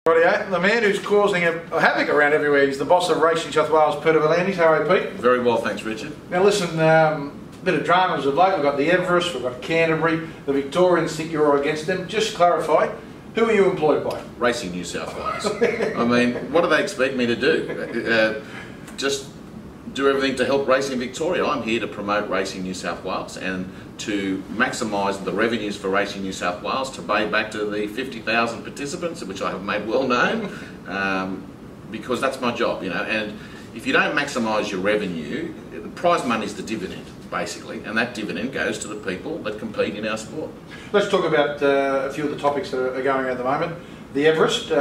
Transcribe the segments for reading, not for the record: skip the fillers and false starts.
Rightio. The man who's causing a havoc around everywhere, he's the boss of Racing New South Wales, Peter Valandis. How are you, Pete? Very well, thanks, Richard. Now listen, bit of dramas of late. We've got the Everest, we've got Canterbury. The Victorians think you're against them. Just clarify, who are you employed by? Racing New South Wales. I mean, what do they expect me to do? Just do everything to help Racing Victoria. I'm here to promote Racing New South Wales and to maximise the revenues for Racing New South Wales, to pay back to the 50,000 participants, which I have made well known, because that's my job, you know. And if you don't maximise your revenue, the prize money is the dividend, basically, and that dividend goes to the people that compete in our sport. Let's talk about a few of the topics that are going at the moment. The Everest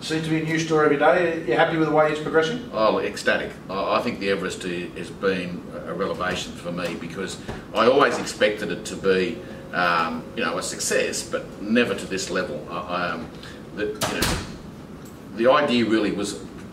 seems to be a news story every day. Are you happy with the way it's progressing? Oh, ecstatic. I think the Everest has been a revelation for me, because I always expected it to be, you know, a success, but never to this level. The idea really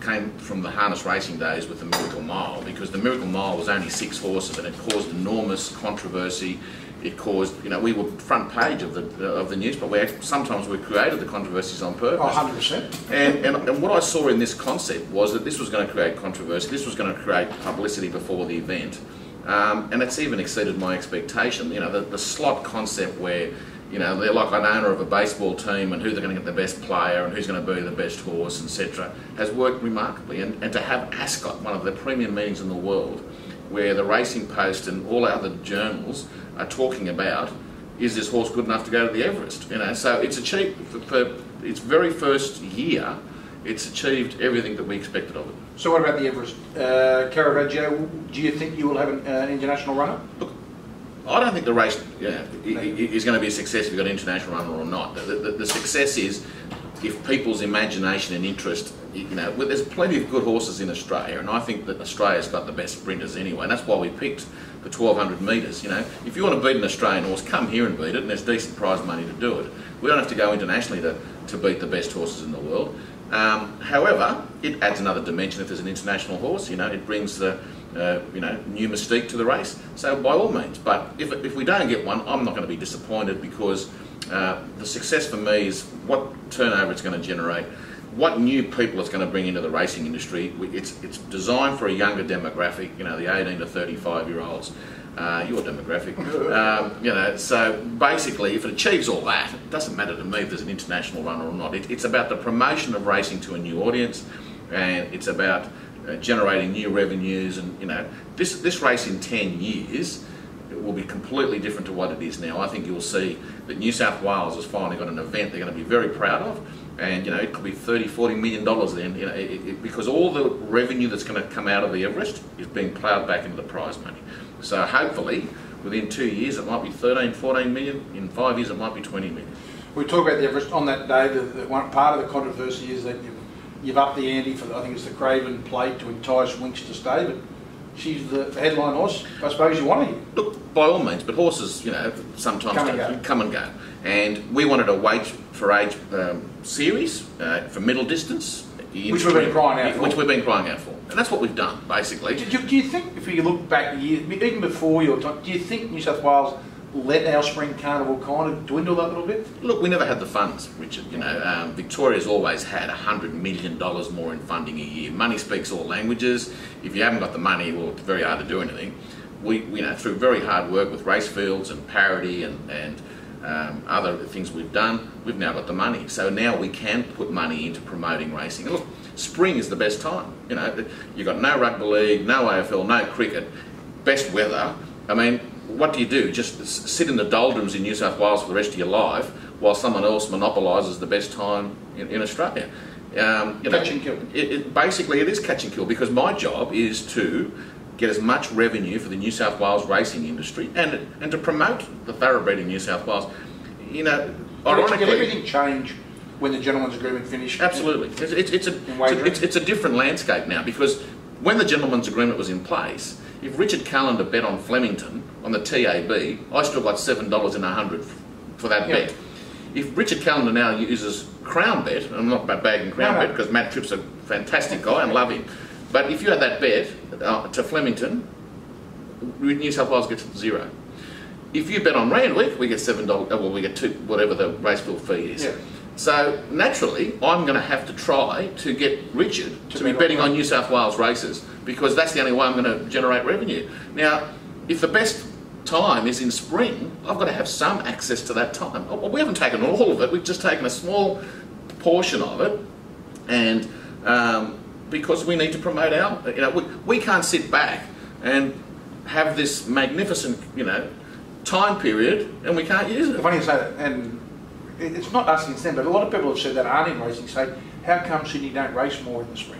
came from the harness racing days with the Miracle Mile, because the Miracle Mile was only 6 horses and it caused enormous controversy. It caused, you know, we were front page of the news, but sometimes we created the controversies on purpose. Oh, 100%. And what I saw in this concept was that this was going to create controversy, this was going to create publicity before the event, and it's even exceeded my expectation. You know, the slot concept where, you know, they're like an owner of a baseball team and who they're going to get the best player and who's going to be the best horse, etc., has worked remarkably. And to have Ascot, one of the premium meetings in the world, where the Racing Post and all other journals are talking about, is this horse good enough to go to the Everest? You know, so it's achieved, for its very first year, it's achieved everything that we expected of it. So what about the Everest? Caravaggio, do you think you will have an international runner? Look, I don't think the race is going to be a success if you've got an international runner or not. The success is if people's imagination and interest, you know, there's plenty of good horses in Australia, and I think that Australia's got the best sprinters anyway, and that's why we picked the 1200 metres. You know, if you want to beat an Australian horse, come here and beat it, and there's decent prize money to do it. We don't have to go internationally to beat the best horses in the world. However, it adds another dimension if there's an international horse. You know, it brings the you know, new mystique to the race. So by all means, but if we don't get one, I'm not going to be disappointed, because the success for me is what turnover it's going to generate, what new people it's going to bring into the racing industry. It's designed for a younger demographic, you know, the 18 to 35-year-olds, your demographic. You know, so basically, if it achieves all that, it doesn't matter to me if there's an international runner or not. It's about the promotion of racing to a new audience, and it's about generating new revenues. And you know, this race in 10 years will be completely different to what it is now. I think you'll see that New South Wales has finally got an event they're going to be very proud of, and you know, it could be $30–40 million then, you know, because all the revenue that's going to come out of the Everest is being ploughed back into the prize money. So hopefully within 2 years it might be 13–14 million, in 5 years it might be 20 million. We talk about the Everest on that day. The one part of the controversy is that you've upped the ante for I think it's the Craven Plate to entice Winx to stay, but she's the headline horse. I suppose you want to. Look, by all means, but horses, you know, sometimes come and go. And we wanted a weight for age series for middle distance, which we've been crying out for. Which we've been crying out for, and that's what we've done basically. Do you think, if you look back years, even before your time, do you think New South Wales let our spring carnival kind of dwindle that little bit? Look, we never had the funds, Richard. You know, Victoria's always had $100 million more in funding a year. Money speaks all languages. If you haven't got the money, well, it's very hard to do anything. We, you know, through very hard work with race fields and parity and other things we've done, we've now got the money. So now we can put money into promoting racing. And look, spring is the best time. You know, you've got no rugby league, no AFL, no cricket, best weather. I mean, what do? Just sit in the doldrums in New South Wales for the rest of your life while someone else monopolises the best time in Australia? You know, catch and kill. Basically, it is catch and kill, because my job is to get as much revenue for the New South Wales racing industry and to promote the thoroughbred in New South Wales. You know, ironically, did everything change when the gentleman's agreement finished? Absolutely, it's a different landscape now, because when the gentleman's agreement was in place, if Richard Callender bet on Flemington on the TAB, I still got $7 in 100 for that bet. If Richard Callender now uses Crown Bet, and I'm not bagging Crown Bet because Matt Tripp's a fantastic guy and love him, but if you had that bet to Flemington, New South Wales gets 0. If you bet on Randwick, we get $7. Well, we get $2, whatever the racefield fee is. So naturally, I'm going to have to try to get Richard to be betting on New South Wales races, because that's the only way I'm going to generate revenue. Now, if the best time is in spring, I've got to have some access to that time. We haven't taken all of it, we've just taken a small portion of it, and because we need to promote our, we can't sit back and have this magnificent, time period and we can't use it. Funny you say that, and it's not us against them, but a lot of people have said that aren't in racing say, how come Sydney don't race more in the spring?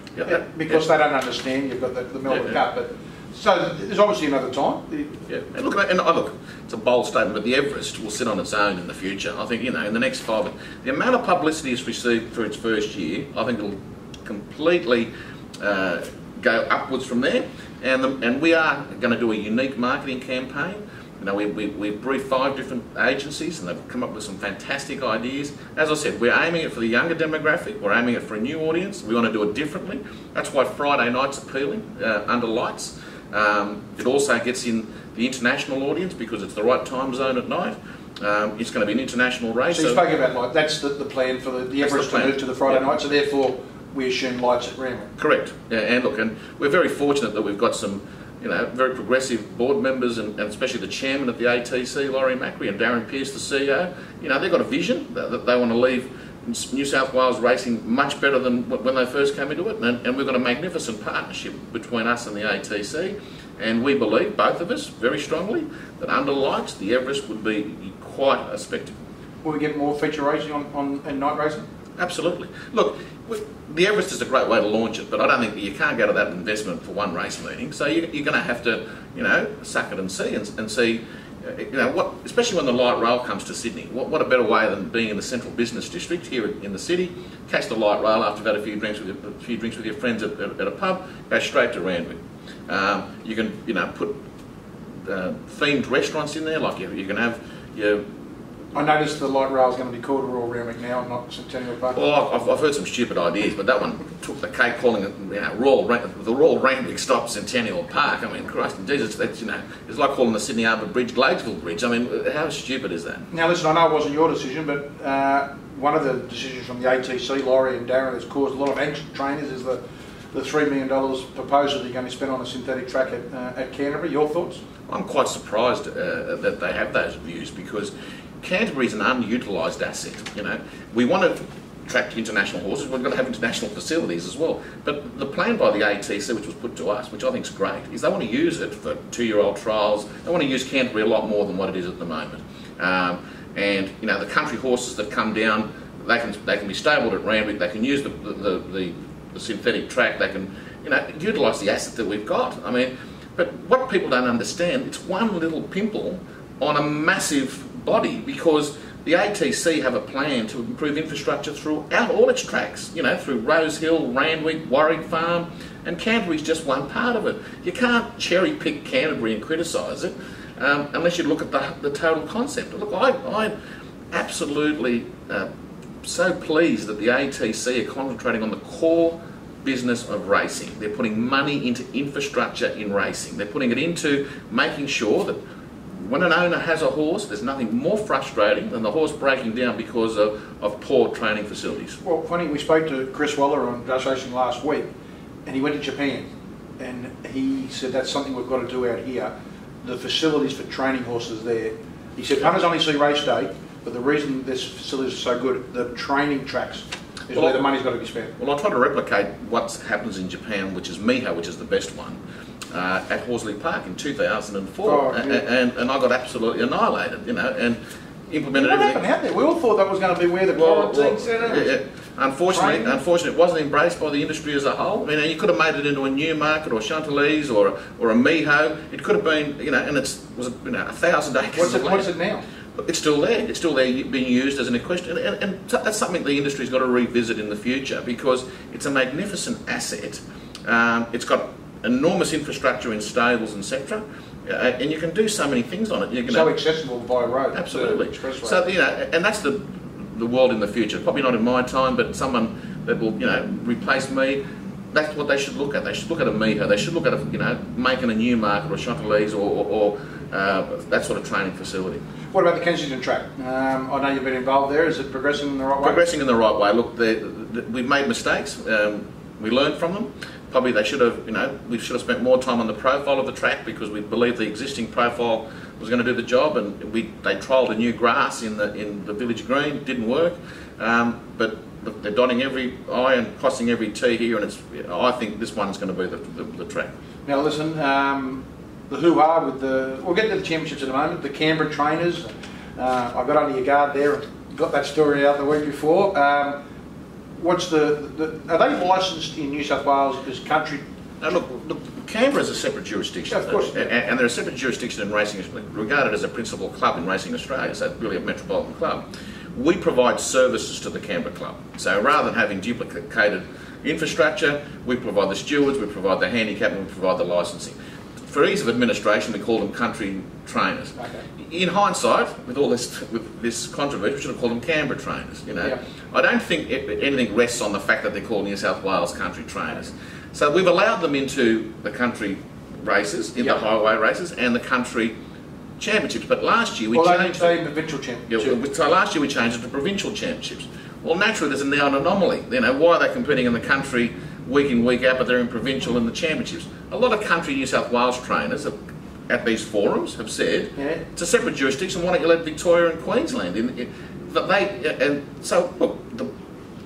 Because they don't understand you've got the Melbourne Cup. But so there's obviously another time. And look, it's a bold statement, but the Everest will sit on its own in the future. I think, in the next 5, the amount of publicity it's received for its first year, I think it'll completely go upwards from there. And we are going to do a unique marketing campaign. We've briefed 5 different agencies and they've come up with some fantastic ideas. As I said, we're aiming it for the younger demographic, we're aiming it for a new audience, we want to do it differently. That's why Friday night's appealing under lights. It also gets in the international audience because it's the right time zone at night. It's going to be an international race. So you spoke about that's the plan for the Everest to move to the Friday night, so therefore we assume lights at Randwick. Correct. And we're very fortunate that we've got some very progressive board members and especially the chairman of the ATC, Laurie Macri, and Darren Pearce, the CEO. They've got a vision that they want to leave New South Wales racing much better than when they first came into it, and we've got a magnificent partnership between us and the ATC, and we believe, both of us, very strongly, that under lights the Everest would be quite a spectacle. Will we get more feature racing on night racing? Absolutely. Look, the Everest is a great way to launch it, but I don't think you can't go to that investment for one race meeting. So you're going to have to, suck it and see, and see, what, especially when the light rail comes to Sydney. What a better way than being in the central business district here in the city, catch the light rail after you've had a few drinks with your friends at a pub, go straight to Randwick. You can, put themed restaurants in there, like you can have your. I noticed the light rail is going to be called Royal Randwick now, and not Centennial Park. Well, I've heard some stupid ideas, but that one took the cake, calling it the Royal Randwick stop Centennial Park. I mean, Christ and Jesus, that's it's like calling the Sydney Harbour Bridge Gladesville Bridge. I mean, how stupid is that? Now, listen, I know it wasn't your decision, but one of the decisions from the ATC, Laurie and Darren, has caused a lot of angst at trainers. Is the $3 million proposal you're going to spend on a synthetic track at Canterbury. Your thoughts? I'm quite surprised that they have those views, because Canterbury is an underutilised asset. We want to attract international horses, we've got to have international facilities as well. But the plan by the ATC, which was put to us, which I think is great, is they want to use it for 2-year-old trials. They want to use Canterbury a lot more than what it is at the moment. And the country horses that come down, they can be stabled at Randwick. They can use the synthetic track. They can utilise the asset that we've got. I mean, but what people don't understand, it's one little pimple on a massive body, because the ATC have a plan to improve infrastructure throughout all its tracks, through Rose Hill, Randwick, Warwick Farm, and Canterbury's just one part of it. You can't cherry pick Canterbury and criticise it unless you look at the total concept. Look, I'm absolutely so pleased that the ATC are concentrating on the core business of racing. They're putting money into infrastructure in racing. They're putting it into making sure that when an owner has a horse, there's nothing more frustrating than the horse breaking down because of poor training facilities. Well, funny, we spoke to Chris Waller on Just Racing last week, and he went to Japan, and he said that's something we've got to do out here. The facilities for training horses there. He said punters only see race day, but the reason this facilities are so good, the training tracks, is where the money's got to be spent. Well, I try to replicate what happens in Japan, which is Miho, which is the best one, at Horsley Park in 2004, and I got absolutely annihilated, and implemented what everything. What happened out there? We all thought that was going to be where the quarantine centre. Unfortunately, it wasn't embraced by the industry as a whole. I mean, you could have made it into a Newmarket or Chantilly's or a Miho. It could have been, and it was 1,000 acres. What's it now? It's still there. It's still there being used as an equestrian, and that's something the industry's got to revisit in the future, because it's a magnificent asset. It's got enormous infrastructure in stables, etc., and you can do so many things on it. So accessible by road. Absolutely. So and that's the world in the future. Probably not in my time, but someone that will replace me. That's what they should look at. They should look at a Miho. They should look at making a Newmarket or a Chantilly's or that sort of training facility. What about the Kensington track? I know you've been involved there. Is it progressing in the right way? Progressing in the right way. Look, we've made mistakes. We learned from them. Probably they should have, we should have spent more time on the profile of the track because we believed the existing profile was going to do the job, and they trialled a new grass in the village green. It didn't work, but look, they're dotting every I and crossing every T here, and I think this one's going to be the track. Now listen, the hoo-ha with we'll get to the championships in a moment. The Canberra trainers, I got under your guard there and got that story out the week before. What's are they licensed in New South Wales as country? Now look, Canberra is a separate jurisdiction. Yeah, of course. And they're a separate jurisdiction in racing, regarded as a principal club in Racing Australia, so really a metropolitan club. We provide services to the Canberra club. So rather than having duplicated infrastructure, we provide the stewards, we provide the handicap, and we provide the licensing. For ease of administration, we call them country trainers. Okay. In hindsight, with this controversy, we should have called them Canberra trainers. Yeah. I don't think anything rests on the fact that they're called New South Wales country trainers. So we've allowed them into the country races, into highway races, and the country championships. But last year we changed it. Provincial championships. Yeah, so last year we changed it to provincial championships. Well, naturally, there's now an anomaly. Why are they competing in the country week in, week out, but they're in provincial in the championships? A lot of country New South Wales trainers at these forums have said it's a separate jurisdiction. Why don't you let Victoria and Queensland in? And so look,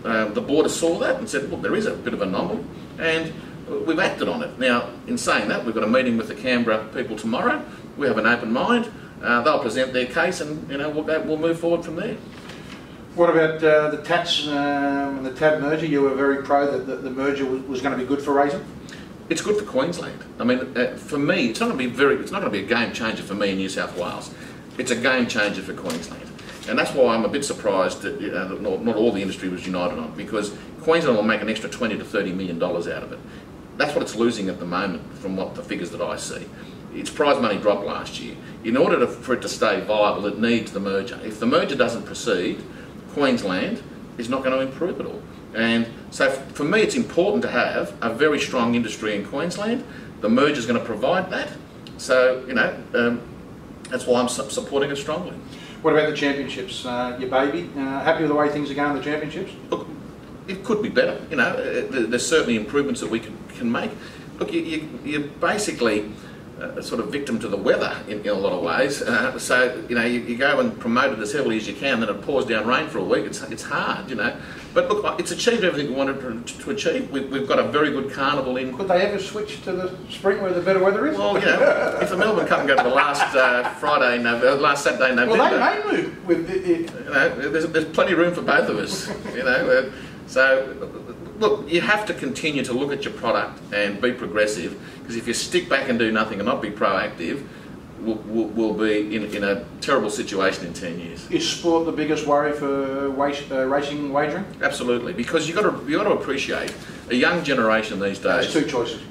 the board saw that and said, look, there is a bit of an anomaly, and we've acted on it. Now, in saying that, we've got a meeting with the Canberra people tomorrow. We have an open mind. They'll present their case, and we'll move forward from there. What about the TATS and the TAB merger? You were very pro that the merger was going to be good for racing. It's good for Queensland. I mean, for me, it's not going to be a game changer for me in New South Wales. It's a game changer for Queensland, and that's why I'm a bit surprised that not all the industry was united on it, because Queensland will make an extra $20 to $30 million out of it. That's what it's losing at the moment, from what the figures that I see. Its prize money dropped last year. In order for it to stay viable, it needs the merger. If the merger doesn't proceed, Queensland is not going to improve at all. And so for me, it's important to have a very strong industry in Queensland. The merger is going to provide that. So, that's why I'm supporting it strongly. What about the championships? Your baby, happy with the way things are going in the championships? Look, it could be better. There's certainly improvements that we can make. Look, you're basically sort of victim to the weather in a lot of ways. So you go and promote it as heavily as you can, then it pours down rain for a week. It's hard, But look, it's achieved everything we wanted to achieve. We've got a very good carnival in. Could they ever switch to the spring where the better weather is? Well, if the Melbourne Cup can go to the last last Saturday in November. Well, they may move with there's plenty of room for both of us. So look, you have to continue to look at your product and be progressive, because if you stick back and do nothing and not be proactive, we'll be in a terrible situation in 10 years. Is sport the biggest worry for racing wagering? Absolutely, because you've got to appreciate a young generation these days. There's two choices.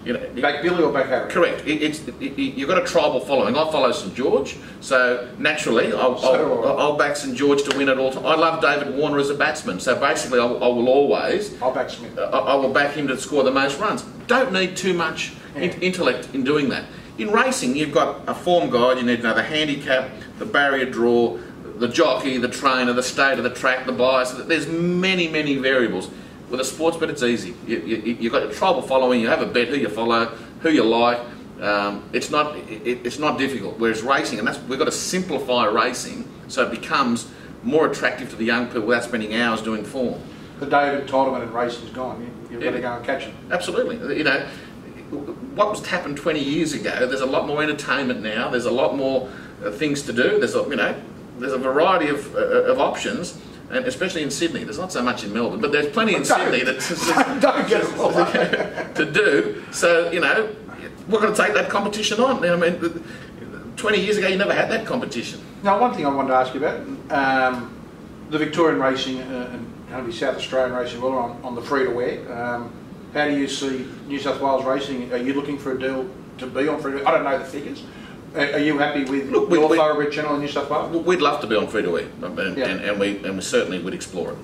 Back Billy or back Harry. Correct. You've got a tribal following. I follow St George, so naturally I'll back St George to win it all. I love David Warner as a batsman, so basically I will always. I'll back Smith. I will back him to score the most runs. Don't need too much intellect in doing that. In racing, you've got a form guide. You need to know the handicap, the barrier draw, the jockey, the trainer, the state of the track, the bias. There's many variables. With a sports bet, it's easy. You've got a tribal following. You have a bet who you follow, who you like. It's not difficult. Whereas racing, and we've got to simplify racing so it becomes more attractive to the young people without spending hours doing form. The day of entitlement in racing is gone. You've got to go and catch it. Absolutely. What was happened 20 years ago? There's a lot more entertainment now. There's a lot more things to do. There's a variety of options. And especially in Sydney, there's not so much in Melbourne, but there's plenty in Sydney don't get it wrong. to do. So we're going to take that competition on. 20 years ago, you never had that competition. Now, one thing I wanted to ask you about the Victorian racing and maybe South Australian racing well on the free to wear. How do you see New South Wales racing? Are you looking for a deal to be on free to wear? I don't know the figures. Are you happy with your thoroughbred channel in New South Wales? We'd love to be on free to wear, and we certainly would explore it.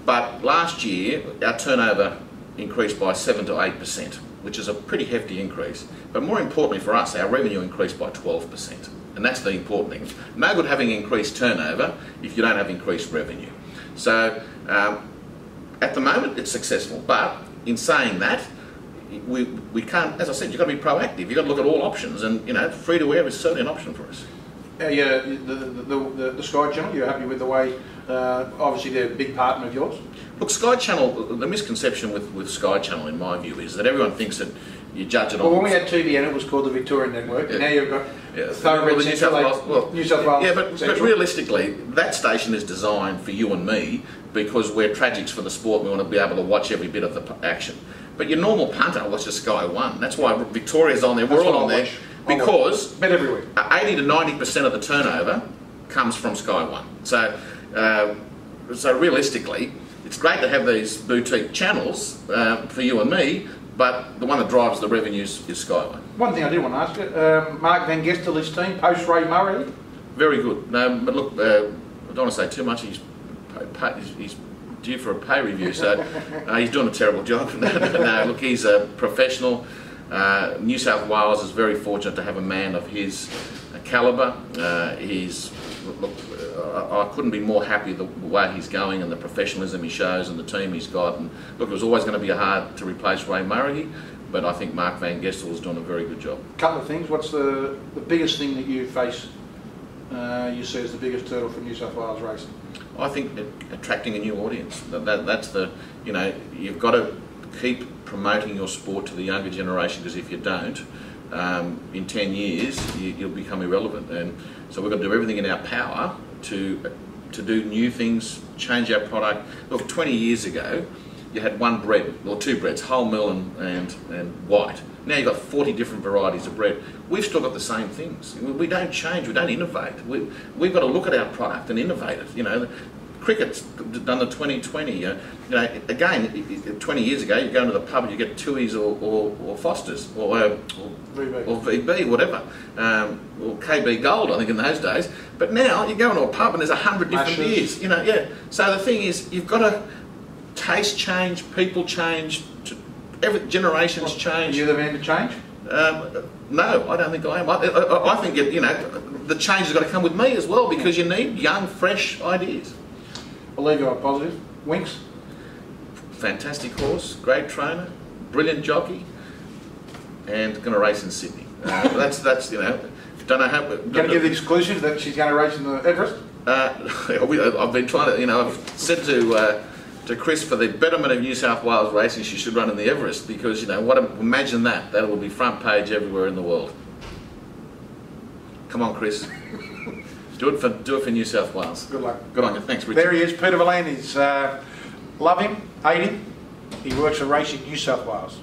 But last year, our turnover increased by 7 to 8%, which is a pretty hefty increase. But more importantly for us, our revenue increased by 12%. and that's the important thing. No good having increased turnover if you don't have increased revenue. So at the moment it's successful, but in saying that, we can't, as I said, you've got to be proactive. You've got to look at all options, and free to air is certainly an option for us. Yeah, the Sky Channel, you're happy with the way, obviously they're a big partner of yours? Look, Sky Channel, the misconception with Sky Channel in my view is that everyone thinks that you judge it on... Well, when we had TVN it was called the Victorian Network, and now you've got New South Wales. Yeah, but realistically, that station is designed for you and me because we're tragics for the sport and we want to be able to watch every bit of the action. But your normal punter watches Sky 1. That's why Victoria's on there, we're all on there. Because 80 to 90% of the turnover comes from Sky 1. So realistically, it's great to have these boutique channels for you and me, but the one that drives the revenues is Sky 1. One thing I did want to ask you, Mark Van Gestel, his team, post Ray Murray? Very good. No, but look, I don't want to say too much. He's due for a pay review, so he's doing a terrible job. No, look, he's a professional. New South Wales is very fortunate to have a man of his calibre. I couldn't be more happy the way he's going and the professionalism he shows and the team he's got. And look, it was always going to be hard to replace Ray Murray, but I think Mark Van Gestel is doing a very good job. Couple of things. What's the biggest thing that you face? You see as the biggest hurdle for New South Wales racing? I think attracting a new audience. That's the you've got to keep promoting your sport to the younger generation, because if you don't, in 10 years you'll become irrelevant. And so we've got to do everything in our power to do new things, change our product. Look, 20 years ago you had one bread or two breads, wholemeal and white. Now you've got 40 different varieties of bread. We've still got the same things. We don't change, we don't innovate. We've got to look at our product and innovate it. Cricket's done the 2020. Again, 20 years ago, you go into the pub and you get Tui's or Foster's or VB, whatever, or KB Gold, I think, in those days. But now you go into a pub and there's 100 different beers. So the thing is, you've got to taste change, people change, generations change. Are you the man to change? No, I don't think I am. I think the change has got to come with me as well, because you need young, fresh ideas. I'll leave you on positive. Winks? Fantastic horse, great trainer, brilliant jockey, and going to race in Sydney. That's don't know how. Going to give the exclusive that she's going to race in the Everest? I've been trying to. I've said to Chris, for the betterment of New South Wales racing, she should run in the Everest, because imagine that will be front page everywhere in the world. Come on, Chris. Do it for New South Wales. Good luck. Good on you. Thanks, Richard. There he is, Peter Valente. Love him, hate him. He works for Racing New South Wales.